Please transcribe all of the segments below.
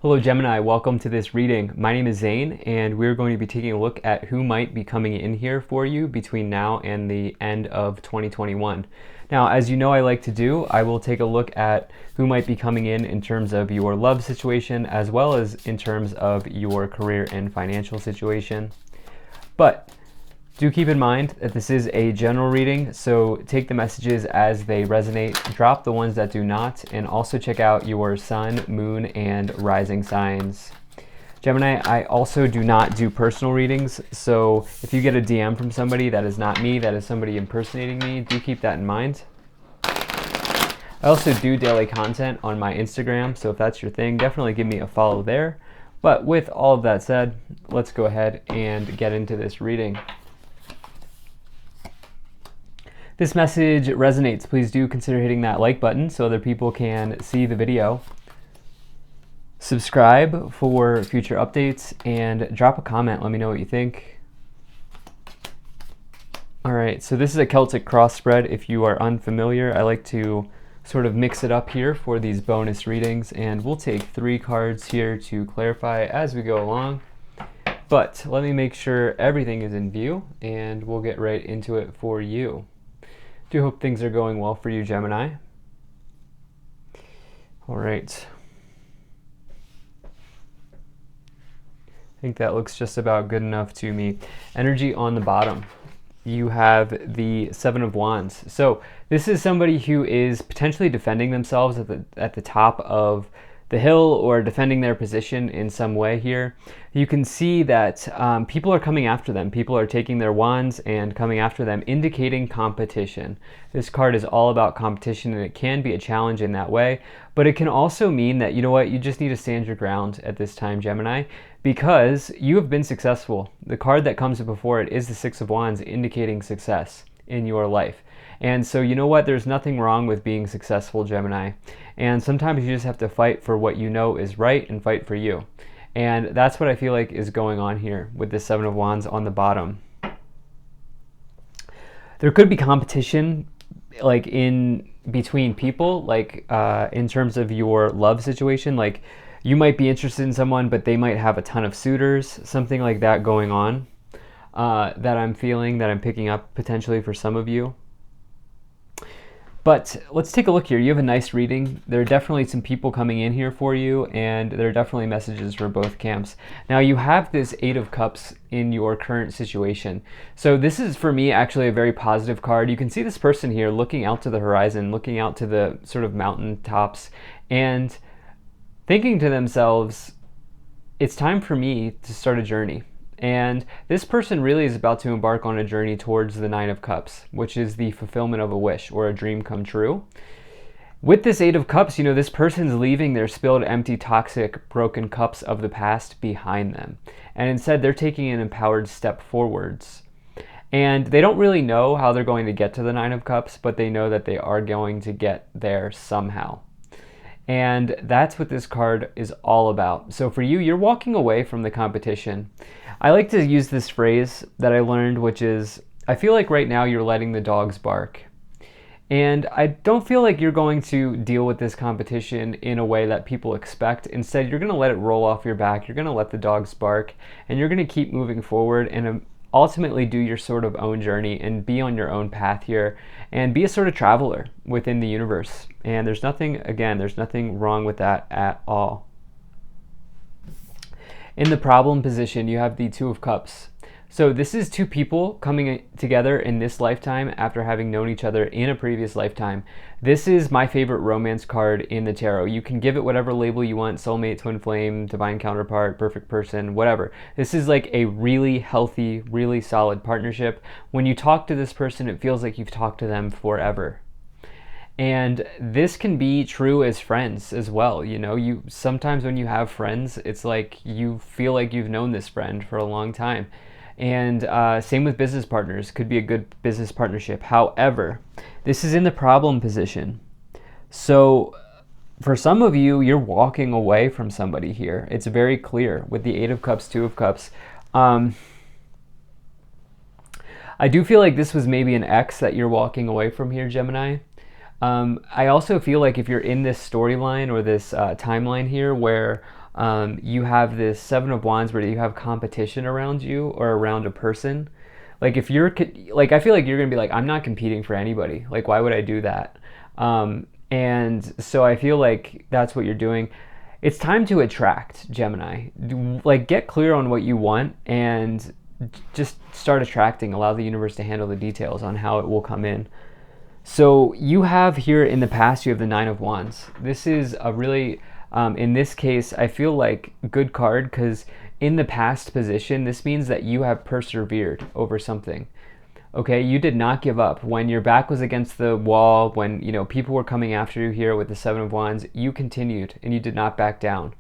Hello Gemini, welcome to this reading. My name is Zane and we're going to be taking a look at who might be coming in here for you between now and the end of 2021. Now, as you know I like to do, I will take a look at who might be coming in terms of your love situation as well as in terms of your career and financial situation. But do keep in mind that this is a general reading, so take the messages as they resonate, drop the ones that do not, and also check out your sun, moon, and rising signs. Gemini, I also do not do personal readings, so if you get a DM from somebody that is not me, that is somebody impersonating me, do keep that in mind. I also do daily content on my Instagram, so if that's your thing, definitely give me a follow there. But with all of that said, let's go ahead and get into this reading. This message resonates, please do consider hitting that like button so other people can see the video. Subscribe for future updates and drop a comment. Let me know what you think. All right, so this is a Celtic cross spread. If you are unfamiliar, I like to sort of mix it up here for these bonus readings, and we'll take 3 cards here to clarify as we go along. But let me make sure everything is in view and we'll get right into it for you. Do hope things are going well for you, Gemini. All right. I think that looks just about good enough to me. Energy on the bottom. You have the 7 of Wands. So this is somebody who is potentially defending themselves at the top of the hill or defending their position in some way here. You can see that people are coming after them. People are taking their wands and coming after them, indicating competition. This card is all about competition, and it can be a challenge in that way, but it can also mean that, you know what, you just need to stand your ground at this time, Gemini, because you have been successful. The card that comes before it is the 6 of Wands, indicating success in your life. And so you know what, there's nothing wrong with being successful, Gemini. And sometimes you just have to fight for what you know is right and fight for you. And that's what I feel like is going on here with the 7 of Wands on the bottom. There could be competition like in between people, like in terms of your love situation. Like you might be interested in someone, but they might have a ton of suitors, something like that going on that I'm feeling, that I'm picking up potentially for some of you. But let's take a look here. You have a nice reading. There are definitely some people coming in here for you, and there are definitely messages for both camps. Now you have this 8 of Cups in your current situation. So this is, for me, actually a very positive card. You can see this person here looking out to the horizon, looking out to the sort of mountain tops, and thinking to themselves, it's time for me to start a journey. And this person really is about to embark on a journey towards the 9 of Cups, which is the fulfillment of a wish or a dream come true. With this 8 of Cups, you know, this person's leaving their spilled, empty, toxic, broken cups of the past behind them. And instead, they're taking an empowered step forwards. And they don't really know how they're going to get to the 9 of Cups, but they know that they are going to get there somehow. And that's what this card is all about. So for you, you're walking away from the competition. I like to use this phrase that I learned, which is, I feel like right now you're letting the dogs bark. And I don't feel like you're going to deal with this competition in a way that people expect. Instead, you're going to let it roll off your back. You're going to let the dogs bark, and you're going to keep moving forward and ultimately do your sort of own journey and be on your own path here and be a sort of traveler within the universe. And there's nothing, again, there's nothing wrong with that at all. In the problem position, you have the 2 of Cups. So this is 2 people coming together in this lifetime after having known each other in a previous lifetime. This is my favorite romance card in the tarot. You can give it whatever label you want: soulmate, twin flame, divine counterpart, perfect person, whatever. This is like a really healthy, really solid partnership. When you talk to this person, it feels like you've talked to them forever. And this can be true as friends as well. You know, you sometimes when you have friends, it's like you feel like you've known this friend for a long time. And same with business partners. Could be a good business partnership. However, this is in the problem position. So for some of you, you're walking away from somebody here. It's very clear with the 8 of Cups, 2 of Cups. I do feel like this was maybe an ex that you're walking away from here, Gemini. I also feel like if you're in this storyline or this timeline here where You have this Seven of Wands where you have competition around you or around a person. Like if you're like, I feel like you're gonna be like, I'm not competing for anybody. Like, why would I do that? And so I feel like that's what you're doing. It's time to attract, Gemini. Like, get clear on what you want and just start attracting. Allow the universe to handle the details on how it will come in. So you have here in the past, you have the Nine of Wands. This is a really, in this case, I feel like good card because in the past position, this means that you have persevered over something. Okay, you did not give up. When your back was against the wall, when people were coming after you here with the Seven of Wands, you continued and you did not back down.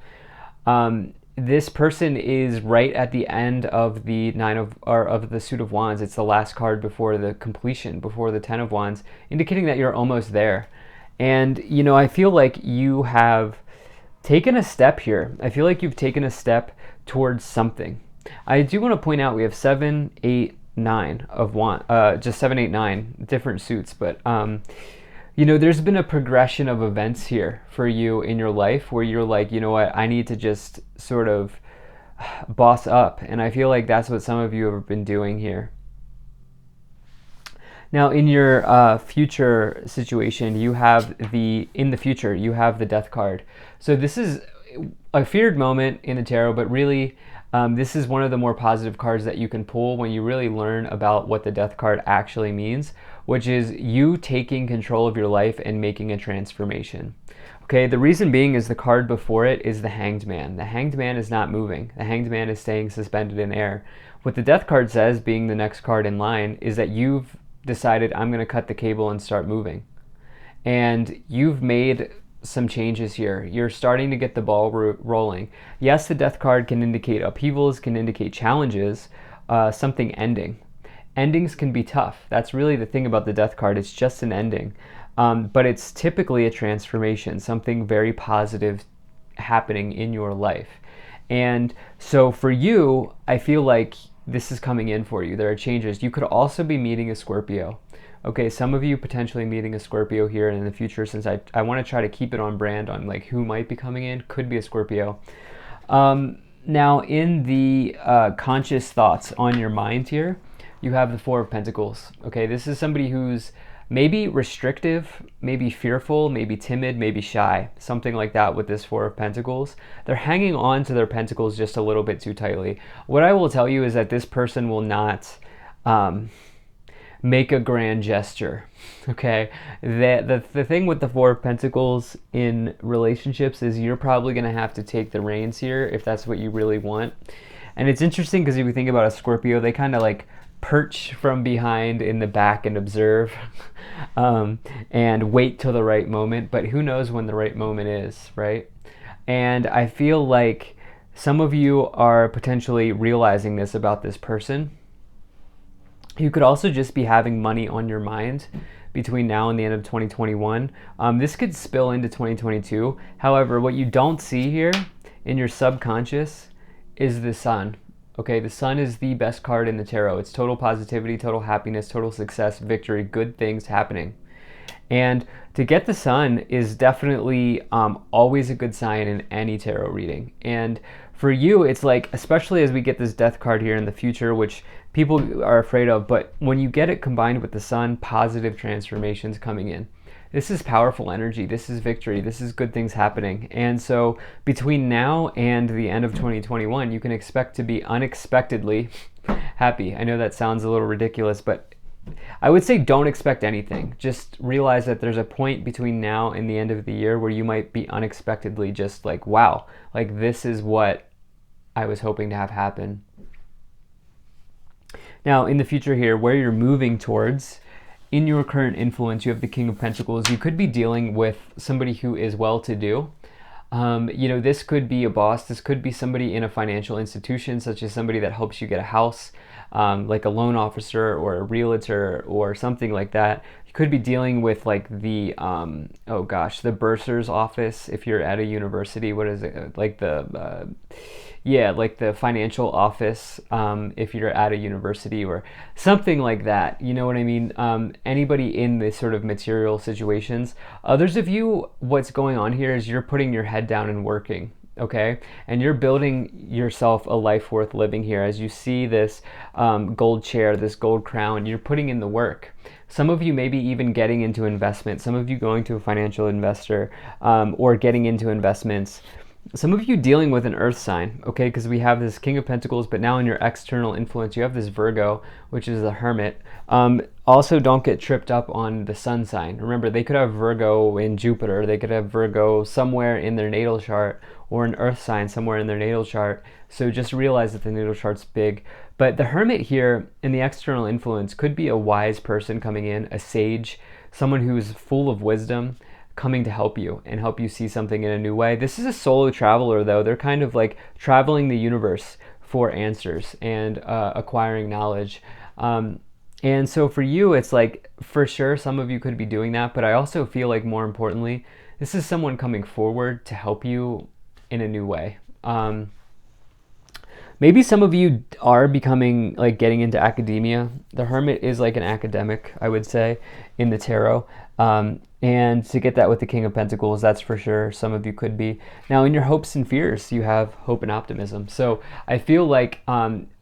This person is right at the end of the of the Suit of Wands. It's the last card before the completion, before the Ten of Wands, indicating that you're almost there. And I feel like you have taken a step here. I feel like you've taken a step towards something. I do want to point out we have 7, 8, 9 of just 7, 8, 9 different suits, but there's been a progression of events here for you in your life where you're like, you know what, I need to just sort of boss up, and I feel like that's what some of you have been doing here. Now, in your future situation, in the future, you have the Death card. So this is a feared moment in the tarot, but really, this is one of the more positive cards that you can pull when you really learn about what the Death card actually means, which is you taking control of your life and making a transformation. Okay, the reason being is the card before it is the Hanged Man. The Hanged Man is not moving. The Hanged Man is staying suspended in air. What the Death card says, being the next card in line, is that you've decided, I'm going to cut the cable and start moving. And you've made some changes here. You're starting to get the ball rolling. Yes, the Death card can indicate upheavals, can indicate challenges, something ending. Endings can be tough. That's really the thing about the Death card. It's just an ending. But it's typically a transformation, something very positive happening in your life. And so for you, I feel like this is coming in for you. There are changes. You could also be meeting a Scorpio. Okay, some of you potentially meeting a Scorpio here in the future, since I want to try to keep it on brand on like who might be coming in. Could be a Scorpio. Now, in the conscious thoughts on your mind here, you have the Four of Pentacles. Okay, this is somebody who's maybe restrictive, maybe fearful, maybe timid, maybe shy, something like that with this Four of Pentacles. They're hanging on to their pentacles just a little bit too tightly. What I will tell you is that this person will not make a grand gesture, okay? The thing with the Four of Pentacles in relationships is you're probably going to have to take the reins here if that's what you really want. And it's interesting because if you think about a Scorpio, they kind of like perch from behind in the back and observe and wait till the right moment, but who knows when the right moment is, right? And I feel like some of you are potentially realizing this about this person. You could also just be having money on your mind between now and the end of 2021. This could spill into 2022. However, what you don't see here in your subconscious is the Sun. Okay, the Sun is the best card in the tarot. It's total positivity, total happiness, total success, victory, good things happening. And to get the Sun is definitely always a good sign in any tarot reading. And for you, it's like, especially as we get this Death card here in the future, which people are afraid of, but when you get it combined with the Sun, positive transformations coming in. This is powerful energy. This is victory. This is good things happening. And so between now and the end of 2021, you can expect to be unexpectedly happy. I know that sounds a little ridiculous, but I would say don't expect anything. Just realize that there's a point between now and the end of the year where you might be unexpectedly just like, wow, like this is what I was hoping to have happen. Now, in the future here, where you're moving towards, in your current influence, you have the King of Pentacles. You could be dealing with somebody who is well-to-do. This could be a boss. This could be somebody in a financial institution, such as somebody that helps you get a house, like a loan officer or a realtor or something like that. You could be dealing with like the, the bursar's office if you're at a university. What is it? Like the financial office if you're at a university or something like that. You know what I mean? Anybody in this sort of material situations. Others of you, what's going on here is you're putting your head down and working. okay? And you're building yourself a life worth living here. As you see this gold chair, this gold crown, you're putting in the work. Some of you maybe even getting into investment, some of you going to a financial investor, or getting into investments. Some of you dealing with an earth sign, okay, because we have this King of Pentacles, but now in your external influence, you have this Virgo, which is the Hermit. Also, don't get tripped up on the sun sign. Remember, they could have Virgo in Jupiter, they could have Virgo somewhere in their natal chart, or an earth sign somewhere in their natal chart. So just realize that the natal chart's big. But the Hermit here in the external influence could be a wise person coming in, a sage, someone who's full of wisdom, coming to help you and help you see something in a new way. This is a solo traveler, though. They're kind of like traveling the universe for answers and acquiring knowledge. And so for you, it's like, for sure, some of you could be doing that, but I also feel like, more importantly, this is someone coming forward to help you in a new way. Maybe some of you are becoming, like, getting into academia. The Hermit is like an academic, I would say, in the tarot. And to get that with the King of Pentacles, that's for sure. Some of you could be. Now, in your hopes and fears, you have hope and optimism. So I feel like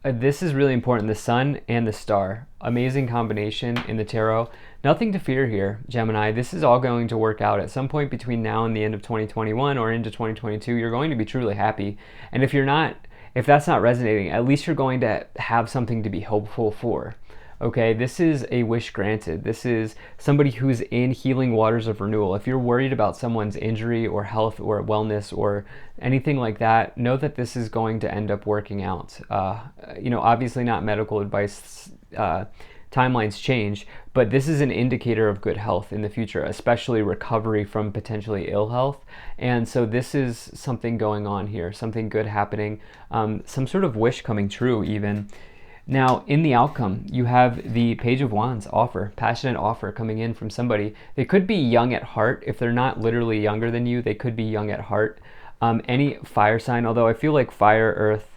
this is really important. The Sun and the Star. Amazing combination in the tarot. Nothing to fear here, Gemini. This is all going to work out at some point between now and the end of 2021 or into 2022. You're going to be truly happy. And if you're not, if that's not resonating, at least you're going to have something to be hopeful for. Okay, this is a wish granted. This is somebody who's in healing waters of renewal. If you're worried about someone's injury or health or wellness or anything like that, know that this is going to end up working out. Obviously not medical advice. Timelines change, but this is an indicator of good health in the future, especially recovery from potentially ill health. And so this is something going on here, something good happening, some sort of wish coming true even. Now, in the outcome, you have the Page of Wands offer, passionate offer coming in from somebody. They could be young at heart. If they're not literally younger than you, they could be young at heart. Any fire sign, although I feel like fire, earth,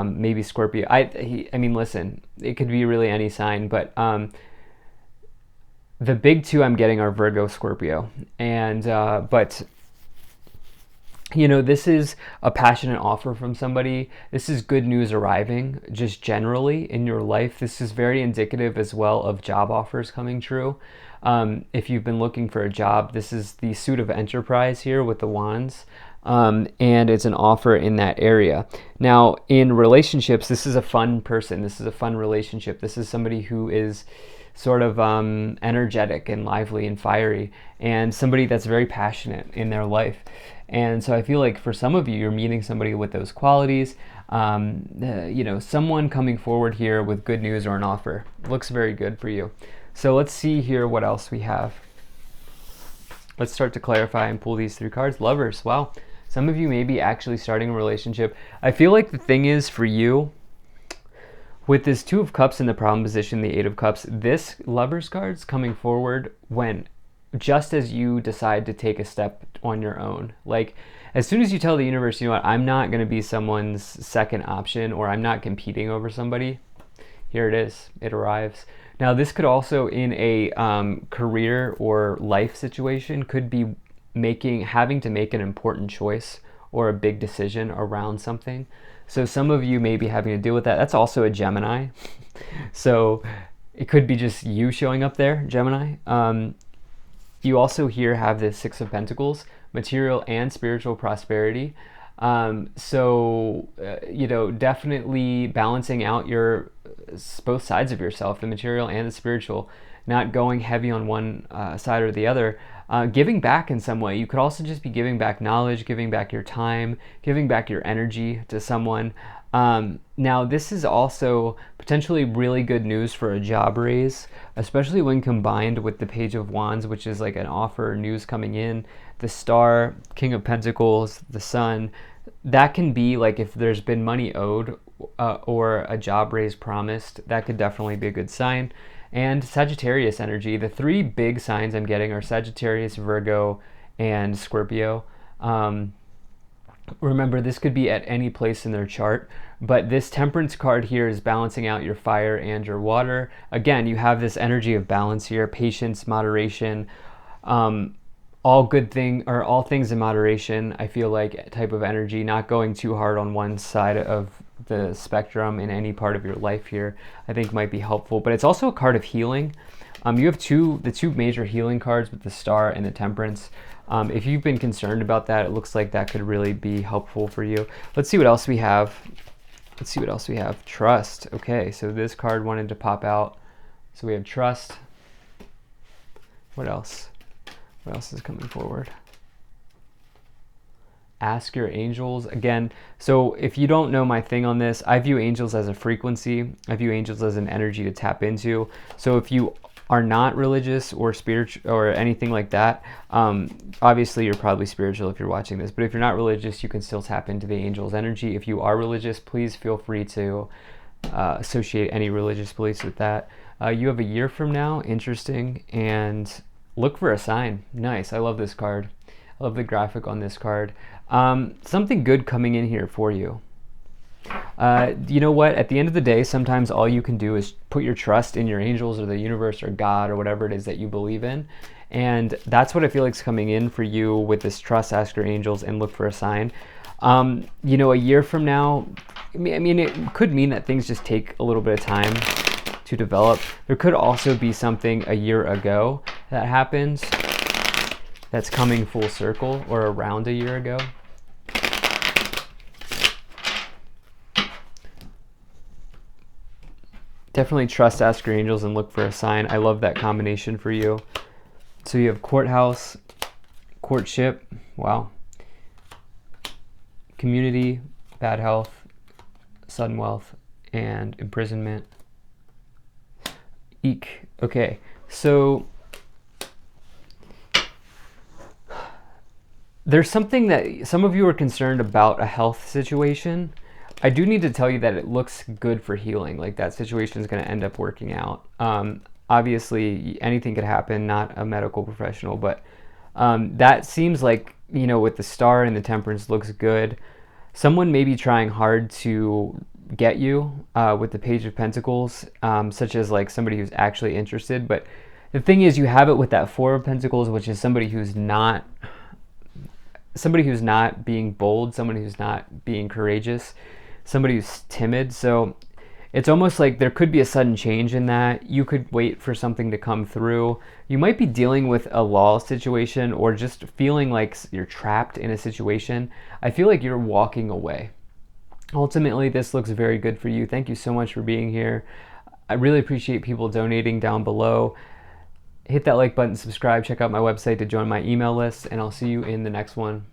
maybe Scorpio. I mean, listen, it could be really any sign, but the big two I'm getting are Virgo, Scorpio. And, but this is a passionate offer from somebody. This is good news arriving just generally in your life. This is very indicative as well of job offers coming true. If you've been looking for a job, this is the suit of enterprise here with the wands. And it's an offer in that area. Now, in relationships, this is a fun person. This is a fun relationship. This is somebody who is sort of energetic and lively and fiery, and somebody that's very passionate in their life. And so I feel like for some of you, you're meeting somebody with those qualities. Someone coming forward here with good news or an offer. Looks very good for you. So let's see here what else we have. Let's start to clarify and pull these three cards. Lovers, wow. Some of you may be actually starting a relationship. I feel like the thing is for you, with this Two of Cups in the problem position, the Eight of Cups, this Lovers card's coming forward when just as you decide to take a step on your own. Like, as soon as you tell the universe, you know what, I'm not going to be someone's second option, or I'm not competing over somebody, here it is. It arrives. Now, this could also, in a career or life situation, could be having to make an important choice or a big decision around something. So some of you may be having to deal with that. That's also a Gemini. So it could be just you showing up there, Gemini. You also here have the Six of Pentacles, material and spiritual prosperity. Definitely balancing out both sides of yourself, the material and the spiritual, not going heavy on one side or the other. Giving back in some way. You could also just be giving back knowledge, giving back your time, giving back your energy to someone. Now, this is also potentially really good news for a job raise, especially when combined with the Page of Wands, which is like an offer, news coming in, the Star, King of Pentacles, the Sun. That can be like, if there's been money owed or a job raise promised, that could definitely be a good sign. And Sagittarius energy. The three big signs I'm getting are Sagittarius, Virgo, and Scorpio. Remember, this could be at any place in their chart, but this Temperance card here is balancing out your fire and your water. Again, you have this energy of balance here, patience, moderation, all good thing or all things in moderation. I feel like type of energy, not going too hard on one side of the spectrum in any part of your life here, I think might be helpful. But it's also a card of healing. You have the two major healing cards with the Star and the Temperance. If you've been concerned about that, it looks like that could really be helpful for you. Let's see what else we have. Let's see what else we have. Trust. Okay, so this card wanted to pop out. So we have trust. What else? What else is coming forward? Ask your angels. Again, so if you don't know my thing on this, I view angels as a frequency. I view angels as an energy to tap into. So if you are not religious or spiritual or anything like that, obviously you're probably spiritual if you're watching this, but if you're not religious, you can still tap into the angels energy. If you are religious, please feel free to associate any religious beliefs with that. You have a year from now. Interesting. And look for a sign. Nice. I love this card. I love the graphic on this card. Something good coming in here for you. You know what? At the end of the day, sometimes all you can do is put your trust in your angels or the universe or God or whatever it is that you believe in. And that's what I feel like is coming in for you with this trust, ask your angels, and look for a sign. You know, a year from now, I mean, it could mean that things just take a little bit of time to develop. There could also be something a year ago that happens that's coming full circle, or around a year ago. Definitely trust, ask your angels, and look for a sign. I love that combination for you. So you have courthouse, courtship, wow. Community, bad health, sudden wealth, and imprisonment. Eek. Okay, so there's something that some of you are concerned about, a health situation. I do need to tell you that it looks good for healing. Like that situation is going to end up working out. Obviously, anything could happen, not a medical professional, but that seems like, you know, with the Star and the Temperance looks good. Someone may be trying hard to get you with the Page of Pentacles, such as like somebody who's actually interested. But the thing is, you have it with that Four of Pentacles, which is somebody who's not being bold, somebody who's not being courageous, somebody who's timid. So it's almost like there could be a sudden change in that. You could wait for something to come through. You might be dealing with a law situation or just feeling like you're trapped in a situation. I feel like you're walking away. Ultimately, this looks very good for you. Thank you so much for being here. I really appreciate people donating down below. Hit that like button, subscribe, check out my website to join my email list, and I'll see you in the next one.